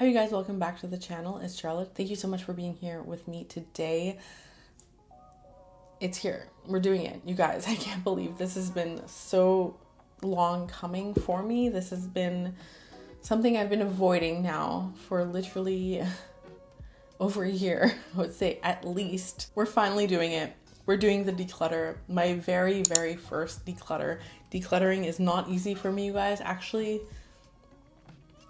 Hi you guys, welcome back to the channel. It's Charlotte. Thank you so much for being here with me today. It's here. We're doing it. You guys, I can't believe this has been so long coming for me. This has been something I've been avoiding now for literally over a year. I would say at least. We're finally doing it. We're doing the declutter. My very first declutter. Decluttering is not easy for me, you guys. Actually,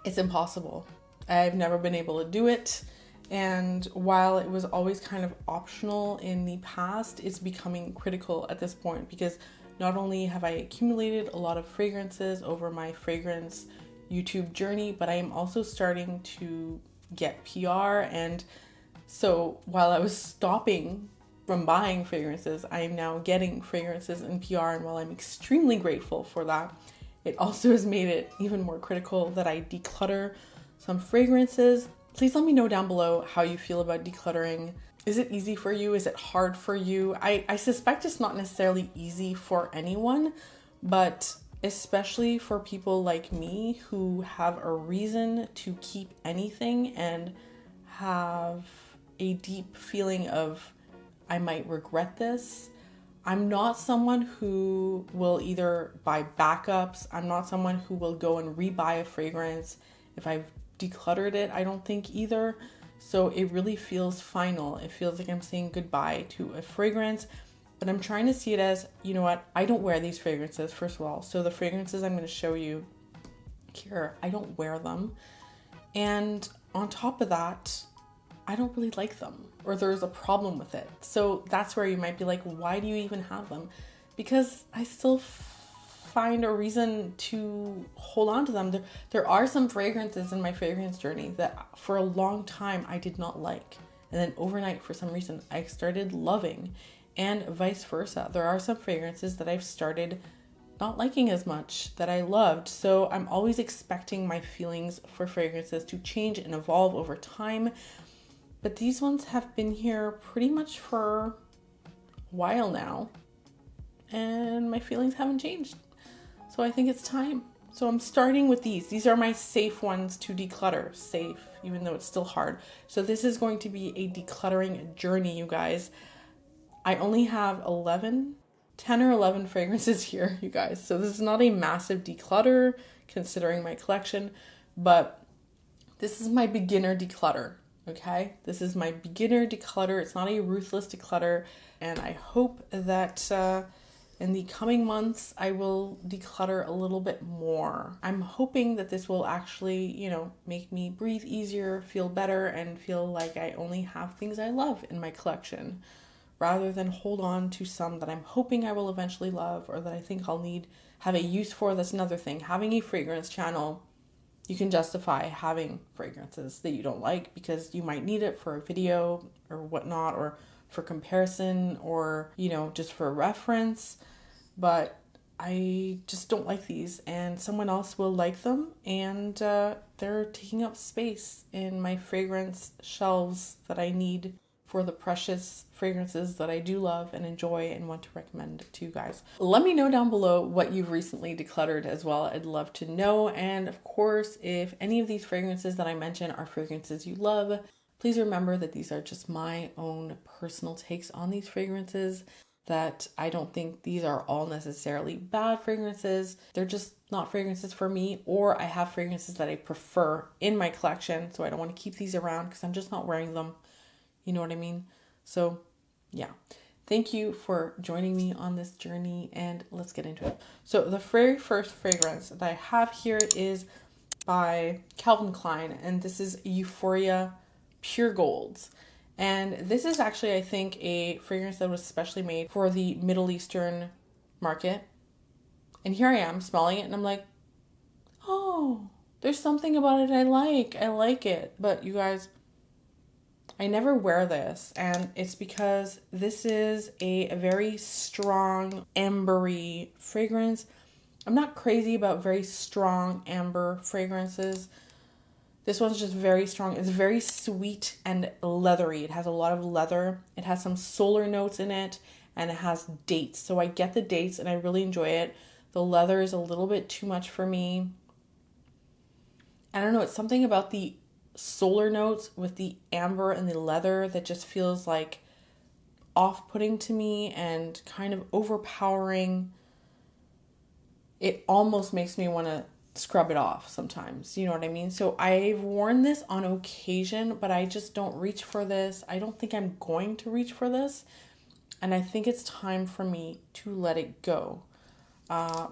it's impossible. I've never been able to do it, and while it was always kind of optional in the past, it's becoming critical at this point because not only have I accumulated a lot of fragrances over my fragrance YouTube journey, but I am also starting to get PR, and so while I was stopping from buying fragrances, I am now getting fragrances and PR, and while I'm extremely grateful for that, it also has made it even more critical that I declutter some fragrances. Please let me know down below how you feel about decluttering. Is it easy for you? Is it hard for you? I suspect it's not necessarily easy for anyone, but especially for people like me who have a reason to keep anything and have a deep feeling of, I might regret this. I'm not someone who will either buy backups. I'm not someone who will go and rebuy a fragrance if I've decluttered it, I don't think either. So it really feels final. It feels like I'm saying goodbye to a fragrance, but I'm trying to see it as, you know what, I don't wear these fragrances, first of all. So the fragrances I'm going to show you here, I don't wear them. And on top of that, I don't really like them, or there's a problem with it. So that's where you might be like, why do you even have them? Because I still find a reason to hold on to them. There are some fragrances in my fragrance journey that for a long time I did not like, and then overnight for some reason I started loving, and vice versa. There are some fragrances that I've started not liking as much that I loved. So I'm always expecting my feelings for fragrances to change and evolve over time, but these ones have been here pretty much for a while now, and my feelings haven't changed. So I think it's time. So I'm starting with these. These are my safe ones to declutter. Safe, even though it's still hard. So this is going to be a decluttering journey, you guys. I only have 10 or 11 fragrances here, you guys. So this is not a massive declutter considering my collection, but this is my beginner declutter, okay? This is my beginner declutter. It's not a ruthless declutter, and I hope that in the coming months, I will declutter a little bit more. I'm hoping that this will actually, make me breathe easier, feel better, and feel like I only have things I love in my collection, rather than hold on to some that I'm hoping I will eventually love or that I think I'll have a use for. That's another thing. Having a fragrance channel, you can justify having fragrances that you don't like because you might need it for a video or whatnot, or for comparison, or, just for reference. But I just don't like these, and someone else will like them, and they're taking up space in my fragrance shelves that I need for the precious fragrances that I do love and enjoy and want to recommend to you guys. Let me know down below what you've recently decluttered as well. I'd love to know. And of course, if any of these fragrances that I mentioned are fragrances you love, please remember that these are just my own personal takes on these fragrances, that I don't think these are all necessarily bad fragrances. They're just not fragrances for me, or I have fragrances that I prefer in my collection, so I don't want to keep these around because I'm just not wearing them. You know what I mean? So yeah, thank you for joining me on this journey, and let's get into it. So the very first fragrance that I have here is by Calvin Klein, and this is Euphoria Pure Golds. And this is actually, I think, a fragrance that was specially made for the Middle Eastern market. And here I am smelling it, and I'm like, oh, there's something about it I like. I like it. But you guys, I never wear this, and it's because this is a very strong ambery fragrance. I'm not crazy about very strong amber fragrances. This one's just very strong. It's very sweet and leathery. It has a lot of leather. It has some solar notes in it, and it has dates. So I get the dates and I really enjoy it. The leather is a little bit too much for me. I don't know. It's something about the solar notes with the amber and the leather that just feels like off-putting to me and kind of overpowering. It almost makes me want to scrub it off sometimes. You know what I mean? So I've worn this on occasion, but I just don't reach for this. I don't think I'm going to reach for this. And I think it's time for me to let it go.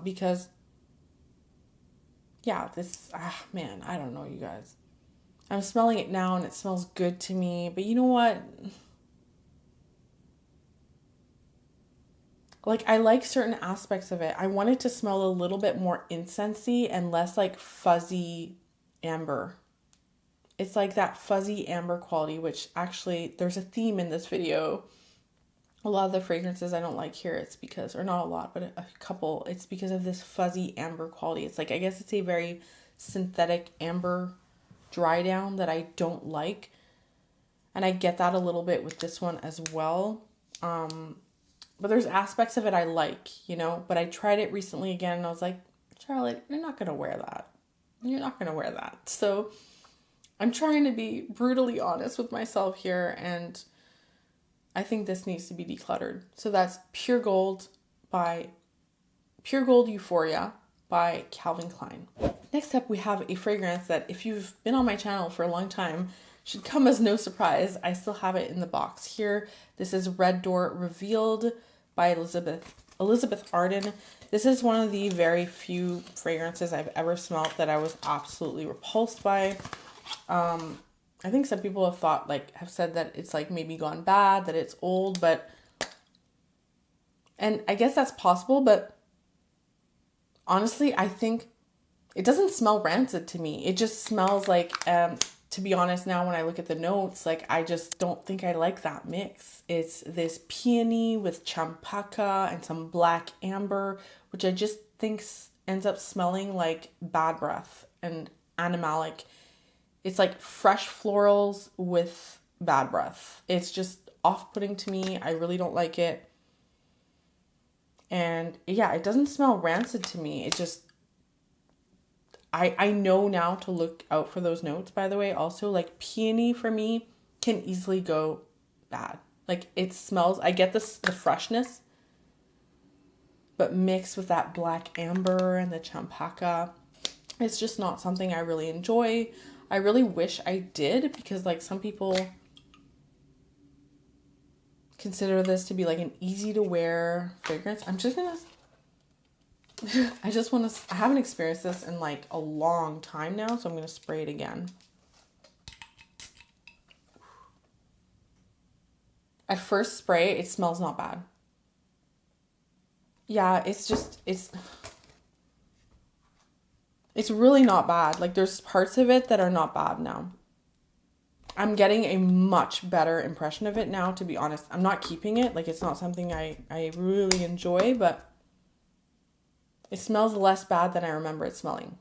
Because, yeah, man, I don't know, you guys. I'm smelling it now and it smells good to me. But you know what? Like, I like certain aspects of it. I want it to smell a little bit more incensey and less like fuzzy amber. It's like that fuzzy amber quality, which actually there's a theme in this video. A lot of the fragrances I don't like here, it's because, or not a lot, but a couple, it's because of this fuzzy amber quality. It's like, I guess it's a very synthetic amber dry down that I don't like. And I get that a little bit with this one as well. But there's aspects of it I like, you know, but I tried it recently again and I was like, Charlotte, you're not going to wear that. You're not going to wear that. So I'm trying to be brutally honest with myself here, and I think this needs to be decluttered. So that's Pure Gold Euphoria by Calvin Klein. Next up, we have a fragrance that if you've been on my channel for a long time, should come as no surprise. I still have it in the box here. This is Red Door Revealed by Elizabeth Arden. This is one of the very few fragrances I've ever smelled that I was absolutely repulsed by. I think some people have said that it's like maybe gone bad, that it's old, and I guess that's possible, but honestly, I think it doesn't smell rancid to me. It just smells like, to be honest, now when I look at the notes, like, I just don't think I like that mix. It's this peony with champaca and some black amber, which I just think ends up smelling like bad breath and animalic. It's like fresh florals with bad breath. It's just off-putting to me. I really don't like it. And yeah, it doesn't smell rancid to me. It just, I know now to look out for those notes, by the way. Also, like, peony for me can easily go bad. Like, it smells, I get the freshness, but mixed with that black amber and the champaca, it's just not something I really enjoy. I really wish I did, because like some people consider this to be like an easy to wear fragrance. I haven't experienced this in like a long time now, so I'm going to spray it again. At first spray, it smells not bad. Yeah, it's really not bad. Like, there's parts of it that are not bad now. I'm getting a much better impression of it now, to be honest. I'm not keeping it. Like, it's not something I really enjoy, but it smells less bad than I remember it smelling.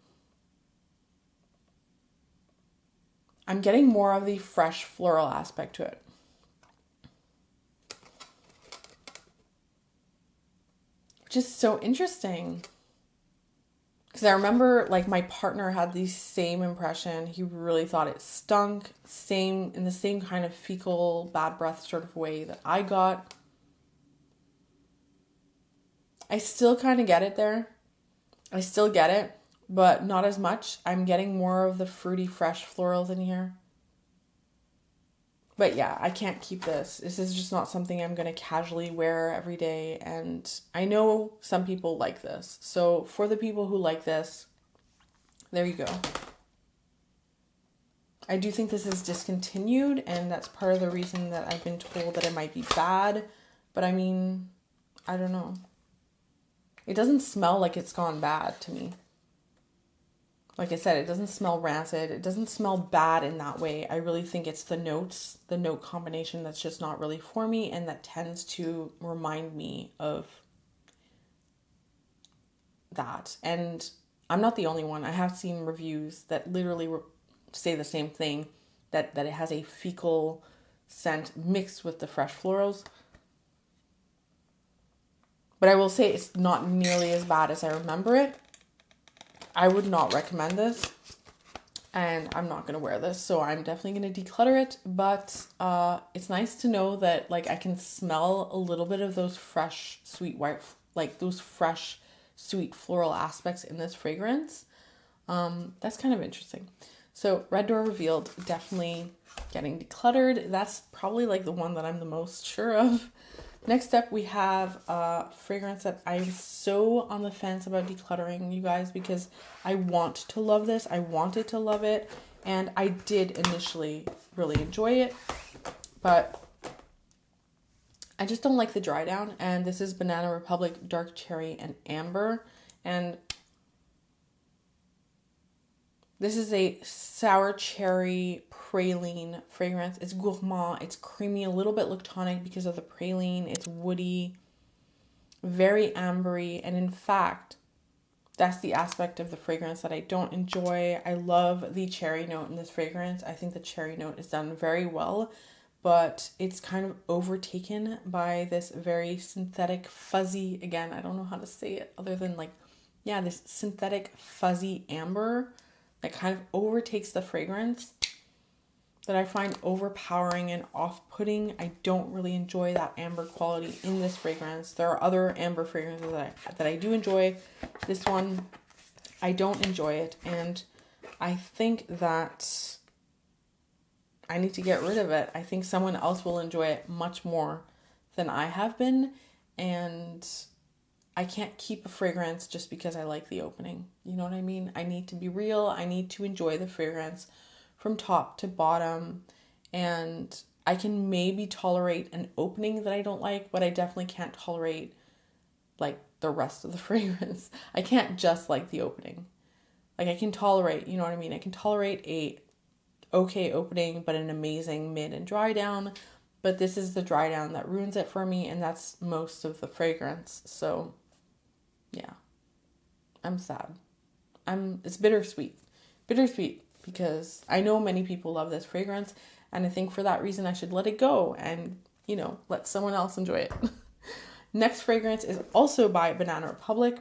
I'm getting more of the fresh floral aspect to it. Which is so interesting. Because I remember, like, my partner had the same impression. He really thought it stunk. In the same kind of fecal, bad breath sort of way that I got. I still kind of get it there. I still get it, but not as much. I'm getting more of the fruity, fresh florals in here. But yeah, I can't keep this. This is just not something I'm going to casually wear every day. And I know some people like this. So for the people who like this, there you go. I do think this is discontinued, and that's part of the reason that I've been told that it might be bad. But I mean, I don't know. It doesn't smell like it's gone bad to me. Like I said, it doesn't smell rancid. It doesn't smell bad in that way. I really think it's the notes, the note combination that's just not really for me, and that tends to remind me of that. And I'm not the only one. I have seen reviews that literally say the same thing, that it has a fecal scent mixed with the fresh florals. But I will say it's not nearly as bad as I remember it. I would not recommend this. and I'm not gonna wear this, so I'm definitely gonna declutter it. But it's nice to know that like I can smell a little bit of those fresh sweet white, like those fresh sweet floral aspects in this fragrance. That's kind of interesting. So Red Door Revealed, definitely getting decluttered. That's probably like the one that I'm the most sure of. Next up, we have a fragrance that I'm so on the fence about decluttering, you guys, because I want to love this. I wanted to love it, and I did initially really enjoy it, but I just don't like the dry down. And this is Banana Republic Dark Cherry and Amber, and this is a sour cherry praline fragrance. It's gourmand, it's creamy, a little bit lactonic because of the praline. It's woody, very ambery, and in fact, that's the aspect of the fragrance that I don't enjoy. I love the cherry note in this fragrance. I think the cherry note is done very well, but it's kind of overtaken by this very synthetic, fuzzy, again, I don't know how to say it other than like, yeah, this synthetic fuzzy amber that kind of overtakes the fragrance, that I find overpowering and off-putting. I don't really enjoy that amber quality in this fragrance. There are other amber fragrances that I do enjoy. This one, I don't enjoy it, and I think that I need to get rid of it. I think someone else will enjoy it much more than I have been, and I can't keep a fragrance just because I like the opening. You know what I mean? I need to be real. I need to enjoy the fragrance from top to bottom. And I can maybe tolerate an opening that I don't like, but I definitely can't tolerate like the rest of the fragrance. I can't just like the opening. Like I can tolerate, you know what I mean? I can tolerate a okay opening, but an amazing mid and dry down. But this is the dry down that ruins it for me, and that's most of the fragrance. So yeah, I'm sad. It's bittersweet. Bittersweet because I know many people love this fragrance, and I think for that reason I should let it go and, you know, let someone else enjoy it. Next fragrance is also by Banana Republic,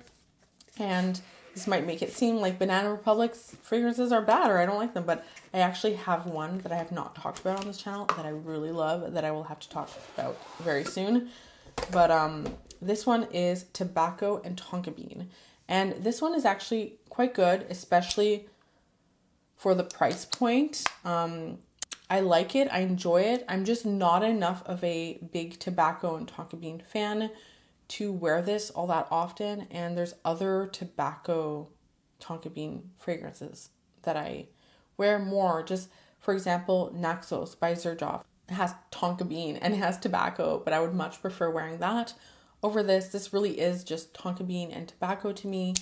and this might make it seem like Banana Republic's fragrances are bad or I don't like them, but I actually have one that I have not talked about on this channel that I really love that I will have to talk about very soon. But this one is Tobacco and Tonka Bean. And this one is actually quite good, especially for the price point. I like it. I enjoy it. I'm just not enough of a big tobacco and Tonka Bean fan to wear this all that often. And there's other tobacco Tonka Bean fragrances that I wear more. Just for example, Naxos by Xerjoff. It has Tonka Bean and it has tobacco, but I would much prefer wearing that over this. This really is just Tonka Bean and tobacco to me.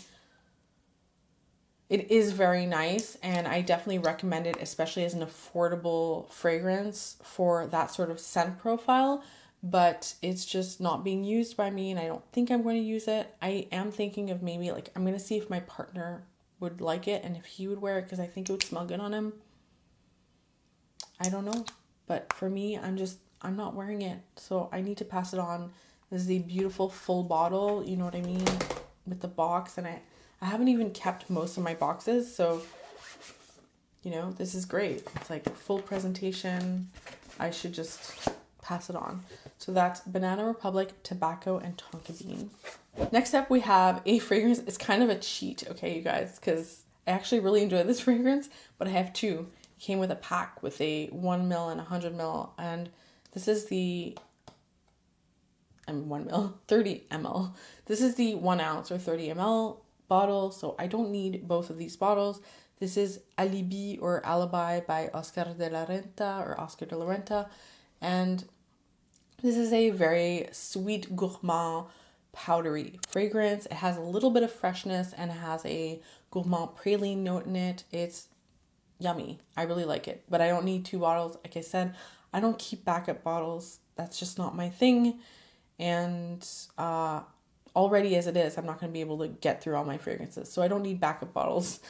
It is very nice, and I definitely recommend it, especially as an affordable fragrance for that sort of scent profile, but it's just not being used by me, and I don't think I'm going to use it. I am thinking of maybe, like, I'm going to see if my partner would like it and if he would wear it, because I think it would smell good on him. I don't know, but for me, I'm not wearing it, so I need to pass it on. This is a beautiful full bottle, you know what I mean, with the box, and I haven't even kept most of my boxes, so, you know, this is great. It's like a full presentation. I should just pass it on. So that's Banana Republic, Tobacco, and Tonka Bean. Next up, we have a fragrance. It's kind of a cheat, okay, you guys, because I actually really enjoy this fragrance, but I have two. It came with a pack with a 1 ml and 100 ml, and this is the 30 ml. This is the 1 ounce or 30 ml bottle, so I don't need both of these bottles. This is Alibi or Alibi by Oscar de la Renta, and this is a very sweet gourmand powdery fragrance. It has a little bit of freshness and it has a gourmand praline note in it. It's yummy. I really like it, but I don't need two bottles. Like I said, I don't keep backup bottles. That's just not my thing, and already as it is, I'm not going to be able to get through all my fragrances, so I don't need backup bottles.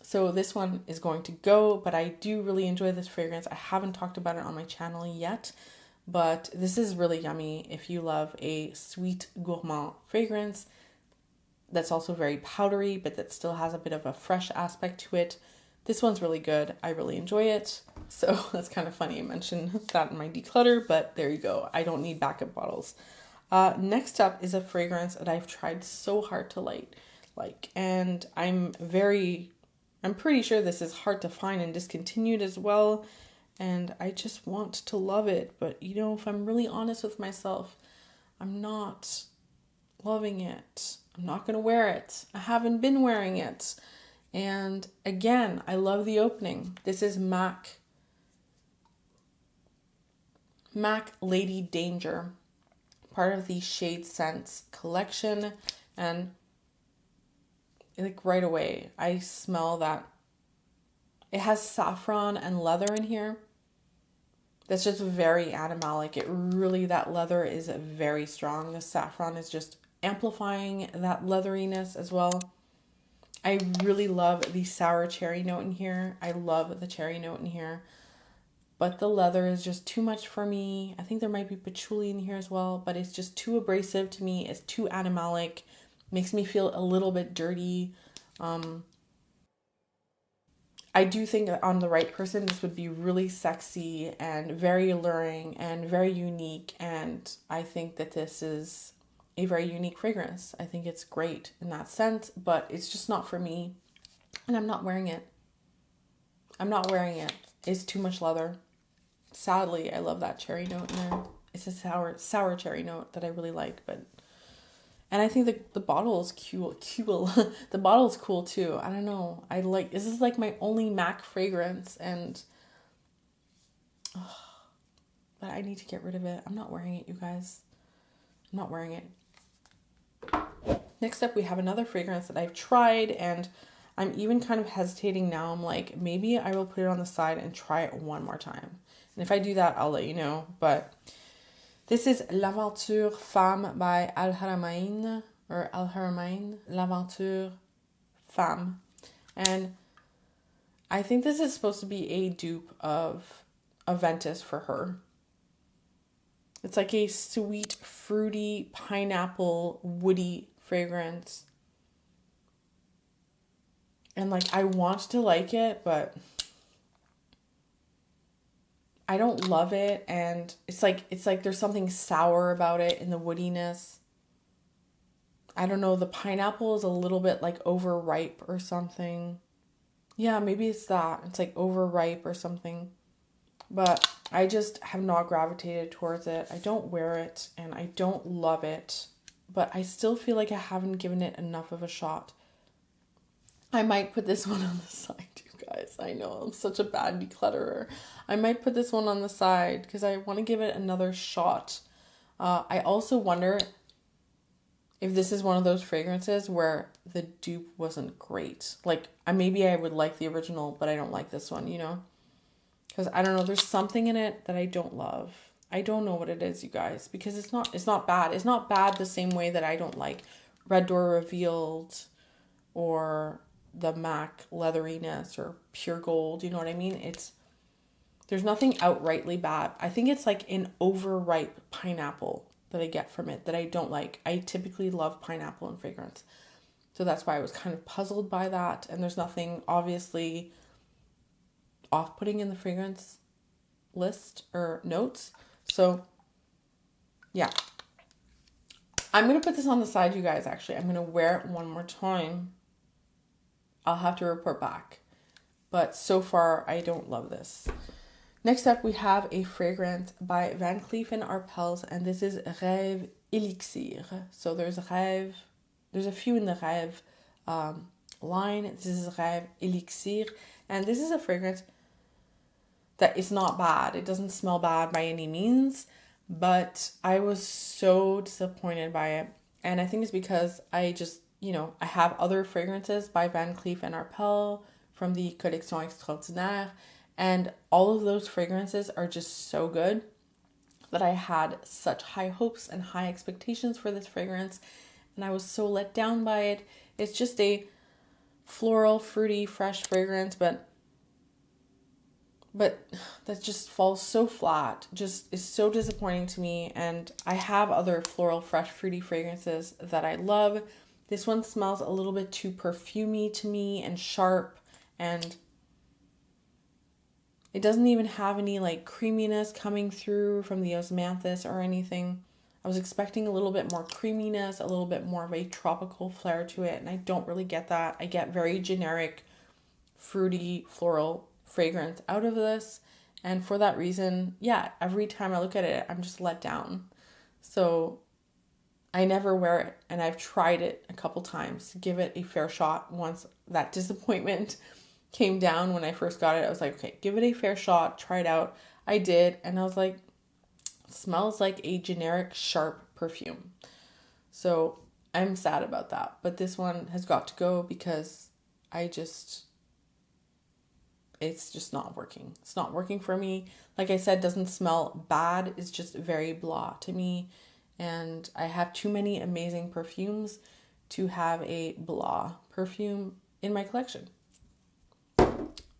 So this one is going to go, but I do really enjoy this fragrance. I haven't talked about it on my channel yet, but this is really yummy if you love a sweet gourmand fragrance that's also very powdery, but that still has a bit of a fresh aspect to it. This one's really good. I really enjoy it. So that's kind of funny. I mentioned that in my declutter, but there you go. I don't need backup bottles. Next up is a fragrance that I've tried so hard to like, and I'm pretty sure this is hard to find and discontinued as well. And I just want to love it. But you know, if I'm really honest with myself, I'm not loving it. I'm not going to wear it. I haven't been wearing it. And again, I love the opening. This is MAC Lady Danger, part of the Shade Scents collection. And like right away, I smell that it has saffron and leather in here. That's just very animalic. That leather is very strong. The saffron is just amplifying that leatheriness as well. I really love the sour cherry note in here. I love the cherry note in here. But the leather is just too much for me. I think there might be patchouli in here as well, but it's just too abrasive to me. It's too animalic. Makes me feel a little bit dirty. I do think that on the right person, this would be really sexy and very alluring and very unique. And I think that this is a very unique fragrance. I think it's great in that sense, but it's just not for me. And I'm not wearing it. It's too much leather. Sadly, I love that cherry note in there. It's a sour cherry note that I really like, and I think the bottle is cool. The bottle is cool too. I don't know. This is like my only MAC fragrance, but I need to get rid of it. I'm not wearing it, you guys. I'm not wearing it. Next up, we have another fragrance that I've tried, and I'm even kind of hesitating now. I'm like, maybe I will put it on the side and try it one more time. And if I do that, I'll let you know. But this is L'Aventure Femme by Haramain, L'Aventure Femme. And I think this is supposed to be a dupe of Aventus for her. It's like a sweet, fruity, pineapple, woody fragrance. And like, I want to like it, but I don't love it. And it's like there's something sour about it in the woodiness. I don't know, the pineapple is a little bit like overripe or something. Yeah, maybe it's that. It's like overripe or something. But I just have not gravitated towards it. I don't wear it and I don't love it. But I still feel like I haven't given it enough of a shot. I might put this one on the side, you guys. I know I'm such a bad declutterer. I might put this one on the side because I want to give it another shot. I also wonder if this is one of those fragrances where the dupe wasn't great. Like, maybe I would like the original, but I don't like this one, you know? Because I don't know, there's something in it that I don't love. I don't know what it is, you guys, because it's not bad. It's not bad the same way that I don't like Red Door Revealed or the MAC leatheriness or Pure Gold, you know what I mean? There's nothing outrightly bad. I think it's like an overripe pineapple that I get from it that I don't like. I typically love pineapple in fragrance. So that's why I was kind of puzzled by that. And there's nothing obviously off-putting in the fragrance list or notes. So yeah, I'm going to put this on the side, you guys. Actually, I'm going to wear it one more time. I'll have to report back. But so far, I don't love this. Next up, we have a fragrance by Van Cleef and Arpels, and this is Reve Elixir. So there's Reve, there's a few in the Reve line. This is Reve Elixir, and this is a fragrance that is not bad. It doesn't smell bad by any means, but I was so disappointed by it. And I think it's because I just, I have other fragrances by Van Cleef and Arpels from the Collection Extraordinaire, and all of those fragrances are just so good that I had such high hopes and high expectations for this fragrance, and I was so let down by it. It's just a floral, fruity, fresh fragrance, but that just falls so flat, just is so disappointing to me. And I have other floral, fresh, fruity fragrances that I love. This one smells a little bit too perfumey to me and sharp, and It doesn't even have any like creaminess coming through from the osmanthus or anything. I was expecting a little bit more creaminess, a little bit more of a tropical flair to it, and I don't really get that. I get very generic, fruity, floral fragrance out of this, and for that reason, yeah, every time I look at it, I'm just let down. So I never wear it, and I've tried it a couple times to give it a fair shot. Once that disappointment came down when I first got it, I was like, okay, give it a fair shot, try it out. I did, and I was like, smells like a generic sharp perfume. So I'm sad about that, but this one has got to go because it's just not working. It's not working for me. Like I said, doesn't smell bad. It's just very blah to me. And I have too many amazing perfumes to have a blah perfume in my collection.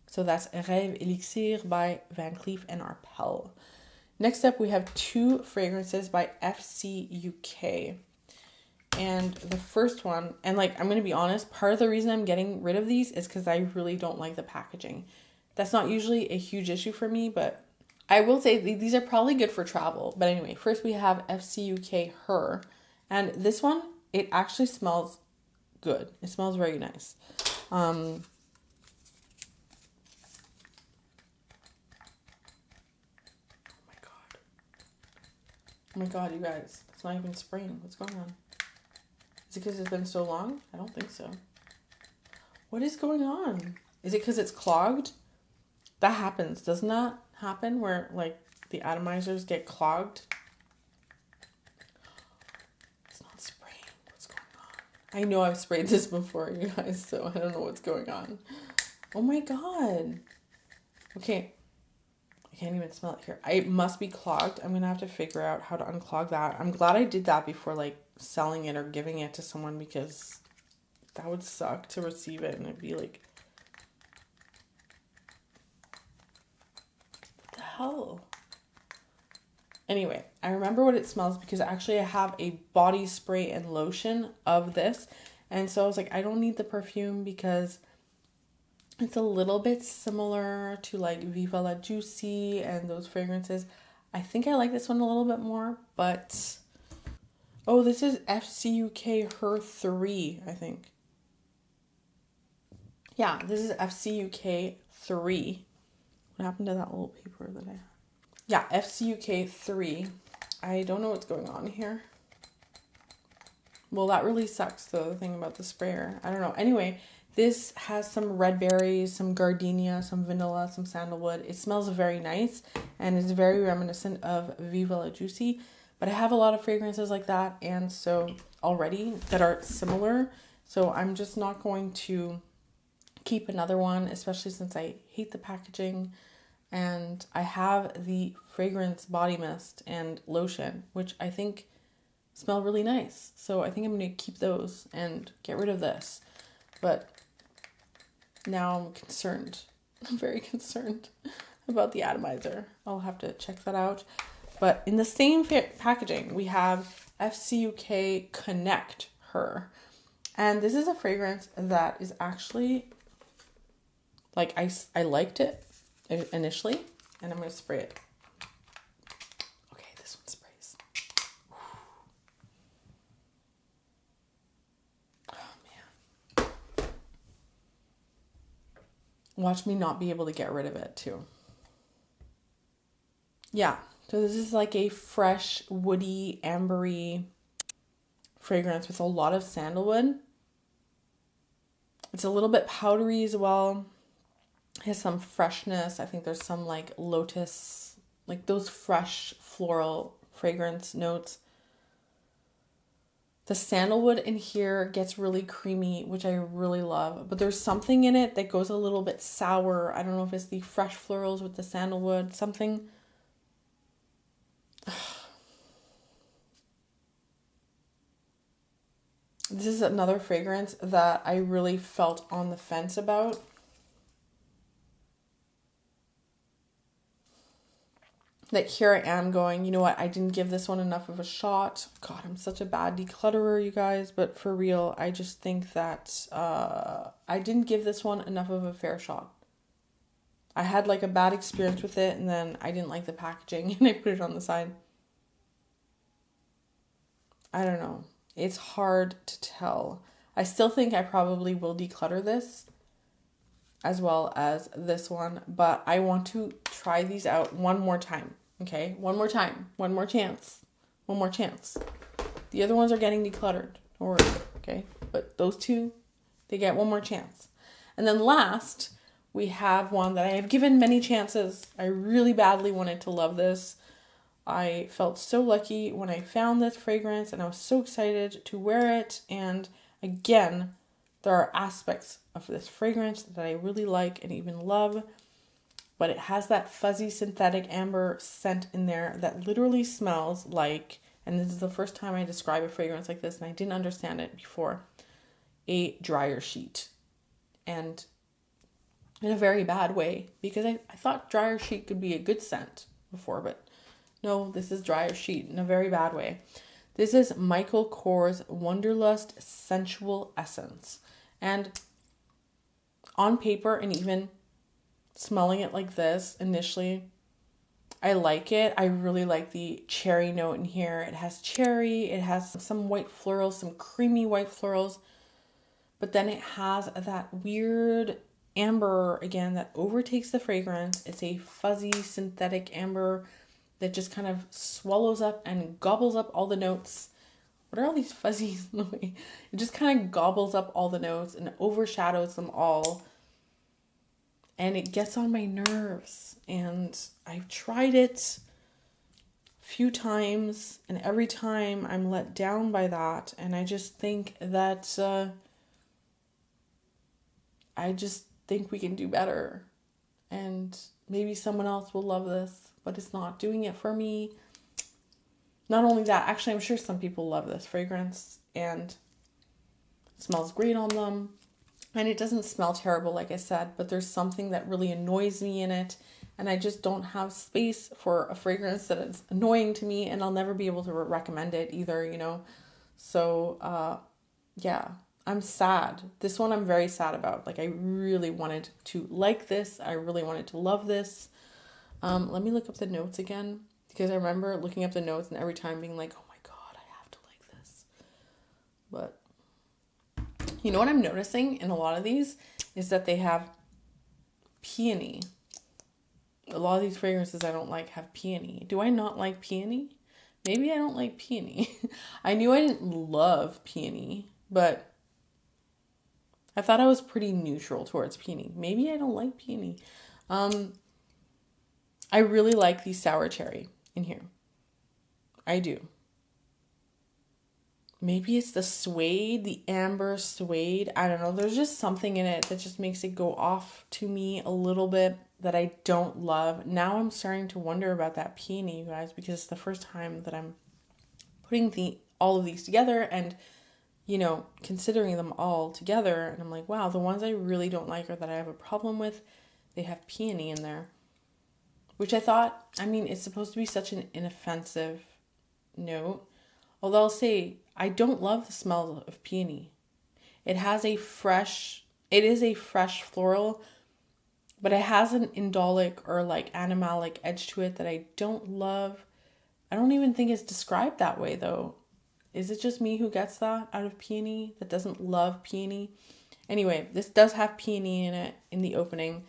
So that's Reve Elixir by Van Cleef and Arpels. Next up, we have 2 fragrances by FCUK. And the first one, and like, I'm going to be honest, part of the reason I'm getting rid of these is because I really don't like the packaging. That's not usually a huge issue for me, but I will say these are probably good for travel. But anyway, first we have FCUK Her. And this one, it actually smells good. It smells very nice. Oh my god, you guys. It's not even spraying. What's going on? Is it because it's been so long? I don't think so. What is going on? Is it because it's clogged? That happens. Doesn't that happen where like the atomizers get clogged? It's not spraying. What's going on? I know I've sprayed this before, you guys, so I don't know what's going on. Oh my god. Okay. I can't even smell it here. It must be clogged. I'm going to have to figure out how to unclog that. I'm glad I did that before like selling it or giving it to someone, because that would suck to receive it and it'd be like, what the hell? Anyway, I remember what it smells because actually I have a body spray and lotion of this. And so I was like, I don't need the perfume because it's a little bit similar to like Viva La Juicy and those fragrances. I think I like this one a little bit more, but oh, this is FCUK Her 3, I think. Yeah, this is FCUK 3. What happened to that little paper that I had? Yeah, FCUK 3. I don't know what's going on here. Well, that really sucks, though, the thing about the sprayer. I don't know. Anyway, this has some red berries, some gardenia, some vanilla, some sandalwood. It smells very nice and it's very reminiscent of Viva La Juicy. But I have a lot of fragrances like that and so already that are similar. So I'm just not going to keep another one, especially since I hate the packaging. And I have the fragrance body mist and lotion, which I think smell really nice. So I think I'm going to keep those and get rid of this. But now I'm concerned. I'm very concerned about the atomizer. I'll have to check that out. But in the same packaging, we have FCUK Connect Her. And this is a fragrance that is actually, like, I liked it initially. And I'm going to spray it. Okay, this one sprays. Watch me not be able to get rid of it too. Yeah, so this is like a fresh, woody, ambery fragrance with a lot of sandalwood. It's a little bit powdery as well. It has some freshness. I think there's some like lotus, like those fresh floral fragrance notes. The sandalwood in here gets really creamy, which I really love. But there's something in it that goes a little bit sour. I don't know if it's the fresh florals with the sandalwood. Something. This is another fragrance that I really felt on the fence about. That here I am going, you know what, I didn't give this one enough of a shot. God, I'm such a bad declutterer, you guys. But for real, I just think that I didn't give this one enough of a fair shot. I had like a bad experience with it, and then I didn't like the packaging and I put it on the side. I don't know. It's hard to tell. I still think I probably will declutter this as well as this one, but I want to try these out one more time. Okay, one more time, one more chance, one more chance. The other ones are getting decluttered, don't worry, okay? But those two, they get one more chance. And then last, we have one that I have given many chances. I really badly wanted to love this. I felt so lucky when I found this fragrance, and I was so excited to wear it. And again, there are aspects of this fragrance that I really like and even love, but it has that fuzzy synthetic amber scent in there that literally smells like, and this is the first time I describe a fragrance like this, and I didn't understand it before, a dryer sheet. And in a very bad way, because I thought dryer sheet could be a good scent before, but no, this is dryer sheet in a very bad way. This is Michael Kors Wonderlust Sensual Essence. And on paper, and even smelling it like this initially, I like it. I really like the cherry note in here. It has cherry, it has some white florals, some creamy white florals, but then it has that weird amber again that overtakes the fragrance. It's a fuzzy synthetic amber that just kind of swallows up and gobbles up all the notes. What are all these fuzzies in the way? It just kind of gobbles up all the notes and overshadows them all. And it gets on my nerves. And I've tried it a few times, and every time I'm let down by that. And I just think that I just think we can do better. And maybe someone else will love this, but it's not doing it for me. Not only that, actually, I'm sure some people love this fragrance and it smells great on them. And it doesn't smell terrible, like I said, but there's something that really annoys me in it. And I just don't have space for a fragrance that is annoying to me, and I'll never be able to recommend it either, you know. So, yeah, I'm sad. This one I'm very sad about. Like, I really wanted to like this. I really wanted to love this. Let me look up the notes again, because I remember looking up the notes and every time being like, oh my God, I have to like this. But you know what I'm noticing in a lot of these is that they have peony. A lot of these fragrances I don't like have peony. Do I not like peony? Maybe I don't like peony. I knew I didn't love peony, but I thought I was pretty neutral towards peony. Maybe I don't like peony. I really like the sour cherry in here. I do. Maybe it's the suede, the amber suede. I don't know. There's just something in it that just makes it go off to me a little bit that I don't love. Now I'm starting to wonder about that peony, you guys, because it's the first time that I'm putting all of these together and, you know, considering them all together. And I'm like, wow, the ones I really don't like or that I have a problem with, they have peony in there. Which I thought, I mean, it's supposed to be such an inoffensive note. Although I'll say, I don't love the smell of peony. It is a fresh floral, but it has an indolic or like animalic edge to it that I don't love. I don't even think it's described that way though. Is it just me who gets that out of peony, that doesn't love peony? Anyway, this does have peony in it in the opening.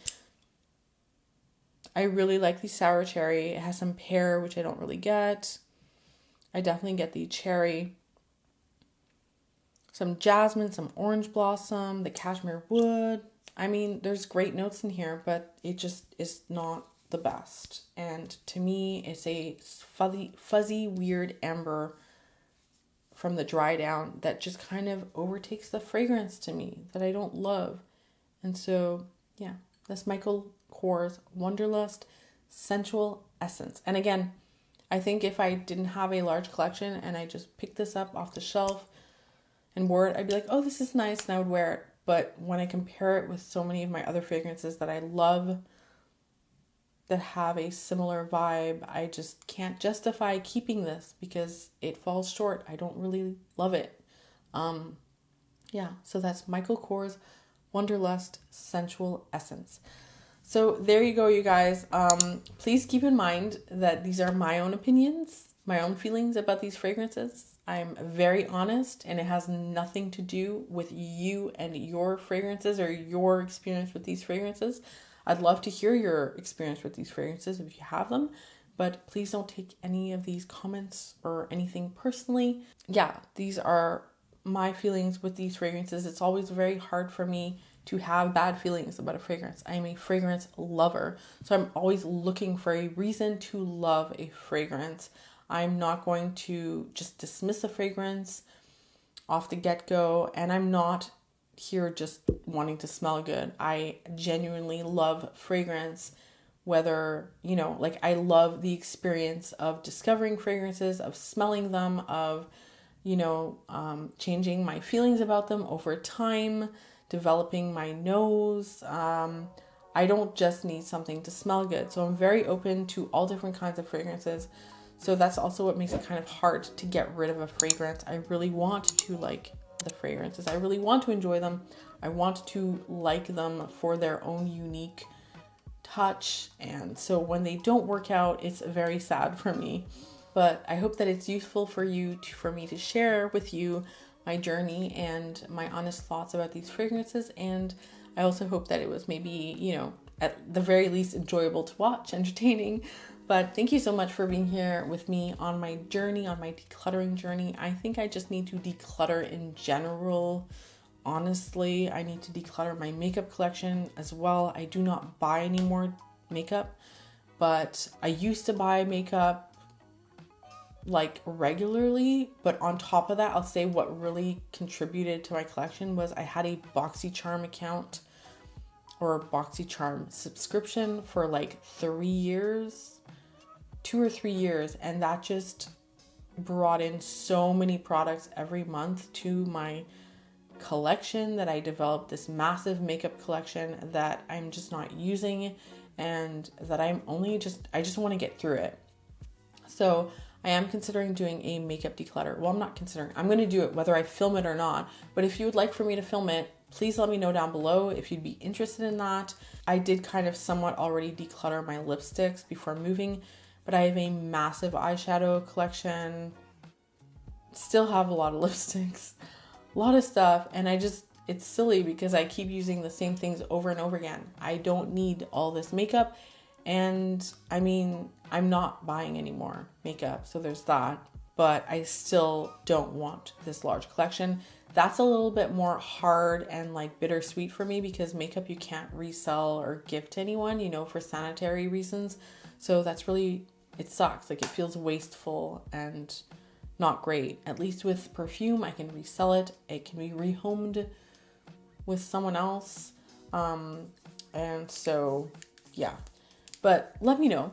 I really like the sour cherry. It has some pear, which I don't really get. I definitely get the cherry. Some jasmine, some orange blossom, the cashmere wood. I mean, there's great notes in here, but it just is not the best. And to me, it's a fuzzy, weird amber from the dry down that just kind of overtakes the fragrance to me that I don't love. And so, yeah, that's Michael Kors Wonderlust Sensual Essence. And again, I think if I didn't have a large collection and I just picked this up off the shelf and wore it, I'd be like, oh, this is nice, and I would wear it. But when I compare it with so many of my other fragrances that I love that have a similar vibe, I just can't justify keeping this because it falls short. I don't really love it. Yeah, so that's Michael Kors Wonderlust Sensual Essence. So there you go, you guys. Please keep in mind that these are my own opinions, my own feelings about these fragrances. I'm very honest, and it has nothing to do with you and your fragrances or your experience with these fragrances. I'd love to hear your experience with these fragrances if you have them, but please don't take any of these comments or anything personally. Yeah, these are my feelings with these fragrances. It's always very hard for me to have bad feelings about a fragrance. I am a fragrance lover, so I'm always looking for a reason to love a fragrance. I'm not going to just dismiss a fragrance off the get-go, and I'm not here just wanting to smell good. I genuinely love fragrance, whether, you know, like I love the experience of discovering fragrances, of smelling them, of, you know, changing my feelings about them over time, developing my nose. I don't just need something to smell good. So I'm very open to all different kinds of fragrances. So that's also what makes it kind of hard to get rid of a fragrance. I really want to like the fragrances. I really want to enjoy them. I want to like them for their own unique touch. And so when they don't work out, it's very sad for me. But I hope that it's useful for you for me to share with you my journey and my honest thoughts about these fragrances. And I also hope that it was maybe, you know, at the very least enjoyable to watch, entertaining. But thank you so much for being here with me on my journey, on my decluttering journey. I think I just need to declutter in general. Honestly, I need to declutter my makeup collection as well. I do not buy any more makeup, but I used to buy makeup like regularly. But on top of that, I'll say what really contributed to my collection was I had a BoxyCharm account or BoxyCharm subscription for like 3 years, 2 or 3 years, and that just brought in so many products every month to my collection that I developed this massive makeup collection that I'm just not using, and that I just want to get through it. So I am considering doing a makeup declutter. Well, I'm not considering, I'm going to do it whether I film it or not. But if you would like for me to film it, please let me know down below if you'd be interested in that. I did kind of somewhat already declutter my lipsticks before moving, but I have a massive eyeshadow collection. Still have a lot of lipsticks, a lot of stuff. And it's silly because I keep using the same things over and over again. I don't need all this makeup. And I mean, I'm not buying any more makeup, so there's that, but I still don't want this large collection. That's a little bit more hard and like bittersweet for me because makeup you can't resell or give to anyone, you know, for sanitary reasons. So that's really, it sucks. Like it feels wasteful and not great. At least with perfume, I can resell it. It can be rehomed with someone else. And so, yeah. But let me know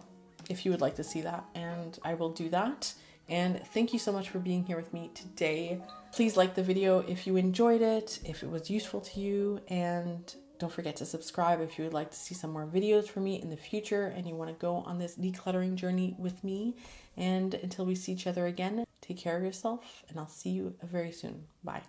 if you would like to see that, and I will do that. And thank you so much for being here with me today. Please like the video if you enjoyed it, if it was useful to you, and don't forget to subscribe if you would like to see some more videos from me in the future and you want to go on this decluttering journey with me. And until we see each other again, take care of yourself, and I'll see you very soon. Bye.